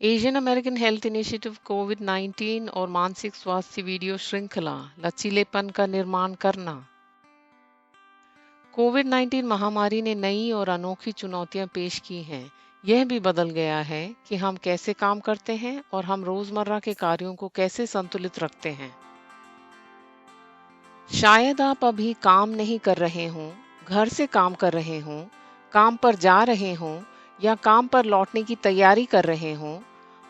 Asian American Health initiative कोविड-19 और मानसिक स्वास्थ्य वीडियो श्रृंखला लचीलेपन का निर्माण करना। कोविड-19 महामारी ने नई और अनोखी चुनौतियां पेश की हैं। यह भी बदल गया है कि हम कैसे काम करते हैं और हम रोजमर्रा के कार्यों को कैसे संतुलित रखते हैं। शायद आप अभी काम नहीं कर रहे हों, घर से काम कर रहे हों, काम पर जा रहे हों या काम पर लौटने की तैयारी कर रहे हों।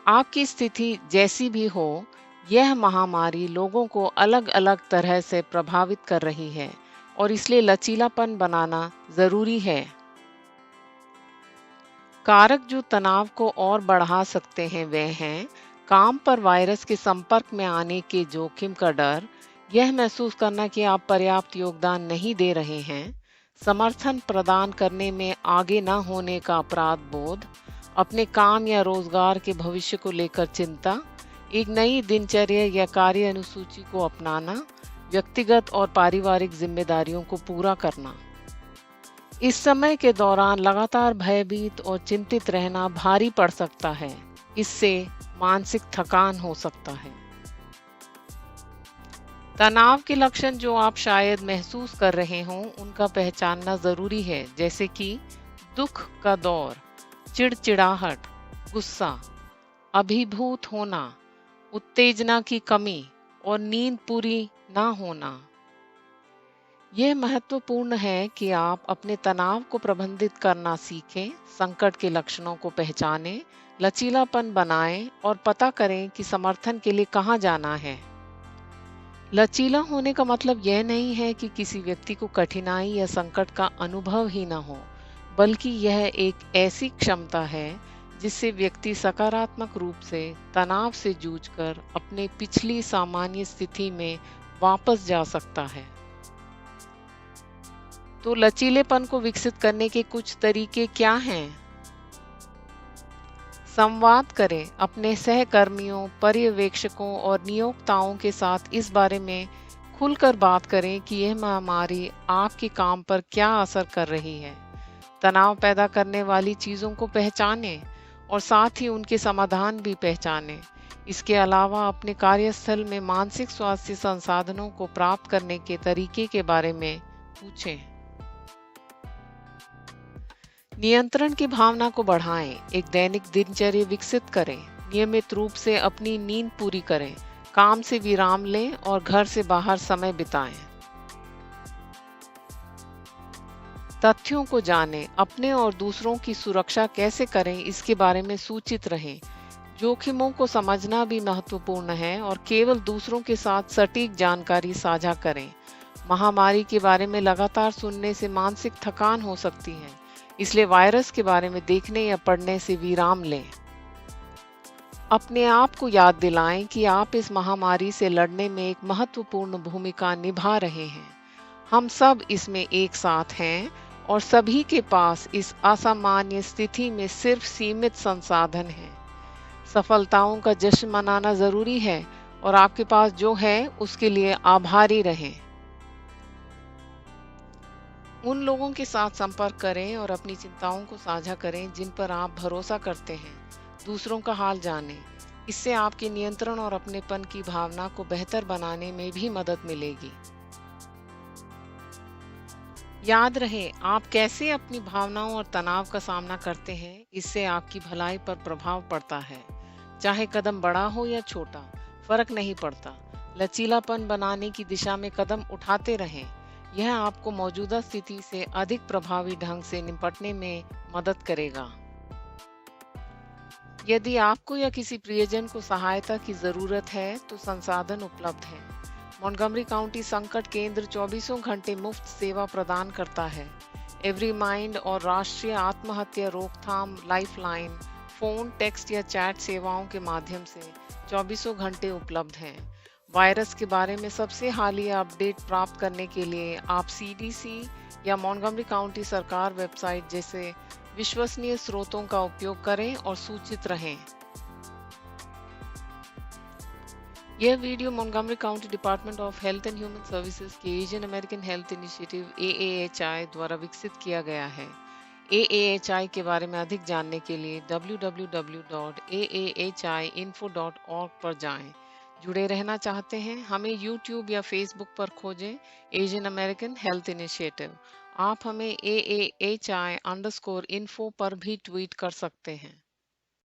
आपकी स्थिति जैसी भी हो, यह महामारी लोगों को अलग-अलग तरह से प्रभावित कर रही है और इसलिए लचीलापन बनाना जरूरी है। कारक जो तनाव को और बढ़ा सकते हैं वे हैं काम पर वायरस के संपर्क में आने के जोखिम का डर, यह महसूस करना कि आप पर्याप्त योगदान नहीं दे रहे हैं, समर्थन प्रदान करने में आगे न होने का अपराध बोध, अपने काम या रोजगार के भविष्य को लेकर चिंता, एक नई दिनचर्या या कार्य अनुसूची को अपनाना, व्यक्तिगत और पारिवारिक जिम्मेदारियों को पूरा करना। इस समय के दौरान लगातार भयभीत और चिंतित रहना भारी पड़ सकता है। इससे मानसिक थकान हो सकता है। तनाव के लक्षण जो आप शायद महसूस कर रहे हों, उनका पहचानना जरूरी है, जैसे कि दुख का दौर, चिड़चिड़ाहट, गुस्सा, अभिभूत होना, उत्तेजना की कमी और नींद पूरी ना होना। यह महत्वपूर्ण है कि आप अपने तनाव को प्रबंधित करना सीखें, संकट के लक्षणों को पहचानें, लचीलापन बनाएं और पता करें कि समर्थन के लिए कहां जाना है। लचीला होने का मतलब यह नहीं है कि किसी व्यक्ति को कठिनाई या संकट का अनुभव ही न हो, बल्कि यह एक ऐसी क्षमता है जिससे व्यक्ति सकारात्मक रूप से तनाव से जूझकर अपने पिछली सामान्य स्थिति में वापस जा सकता है। तो लचीलेपन को विकसित करने के कुछ तरीके क्या हैं? संवाद करें अपने सहकर्मियों, पर्यवेक्षकों और नियोक्ताओं के साथ इस बारे में खुलकर बात करें कि यह महामारी आपके काम पर क्या असर कर रही है। तनाव पैदा करने वाली चीजों को पहचानें और साथ ही उनके समाधान भी पहचानें। इसके अलावा अपने कार्यस्थल में मानसिक स्वास्थ्य संसाधनों को प्राप्त करने के तरीके के बारे में पूछें। नियंत्रण की भावना को बढ़ाएं, एक दैनिक दिनचर्या विकसित करें, नियमित रूप से अपनी नींद पूरी करें, काम से विराम लें और घर से बाहर समय बिताएं। तथ्यों को जानें, अपने और दूसरों की सुरक्षा कैसे करें इसके बारे में सूचित रहें। जोखिमों को समझना भी महत्वपूर्ण है और केवल दूसरों के साथ सटीक जानकारी साझा करें। महामारी के बारे में लगातार सुनने से मानसिक थकान हो सकती है, इसलिए वायरस के बारे में देखने या पढ़ने से विराम लें। अपने आप को याद दिलाएं कि आप इस महामारी से लड़ने में एक महत्वपूर्ण भूमिका निभा रहे हैं। हम सब इसमें एक साथ हैं और सभी के पास इस असामान्य स्थिति में सिर्फ सीमित संसाधन हैं। सफलताओं का जश्न मनाना जरूरी है और आपके पास जो है उसके लिए आभारी रहें। उन लोगों के साथ संपर्क करें और अपनी चिंताओं को साझा करें जिन पर आप भरोसा करते हैं। दूसरों का हाल जानें, इससे आपके नियंत्रण और अपनेपन की भावना को बेहतर बनाने में भी मदद मिलेगी। याद रहे, आप कैसे अपनी भावनाओं और तनाव का सामना करते हैं, इससे आपकी भलाई पर प्रभाव पड़ता है। चाहे कदम बड़ा हो या छोटा, फर्क नहीं पड़ता। लचीलापन बनाने की दिशा में कदम उठाते रहें। यह आपको मौजूदा स्थिति से अधिक प्रभावी ढंग से निपटने में मदद करेगा। यदि आपको या किसी प्रियजन को सहायता की जरूरत है तो संसाधन उपलब्ध हैं। मॉन्टगोमरी काउंटी संकट केंद्र 24 घंटे मुफ्त सेवा प्रदान करता है। एवरी माइंड और राष्ट्रीय आत्महत्या रोकथाम लाइफलाइन फोन, टेक्स्ट या चैट सेवाओं के माध्यम से 24 घंटे उपलब्ध हैं। वायरस के बारे में सबसे हालिया अपडेट प्राप्त करने के लिए आप सीडीसी या मॉन्टगोमरी काउंटी सरकार वेबसाइट जैसे विश्वसनीय स्रोतों का उपयोग करें और सूचित रहें। यह video Montgomery County Department of Health and Human Services के Asian American Health Initiative AAHI द्वारा विकसित किया गया है। AAHI के बारे में अधिक जानने के लिए www.aahinfo.org पर जाएं। जुड़े रहना चाहते हैं? हमें यूट्यूब या फेसबुक पर खोजें, एशियन अमेरिकन हेल्थ इनिशिएटिव। आप हमें AAHI_info पर भी ट्वीट कर सकते हैं।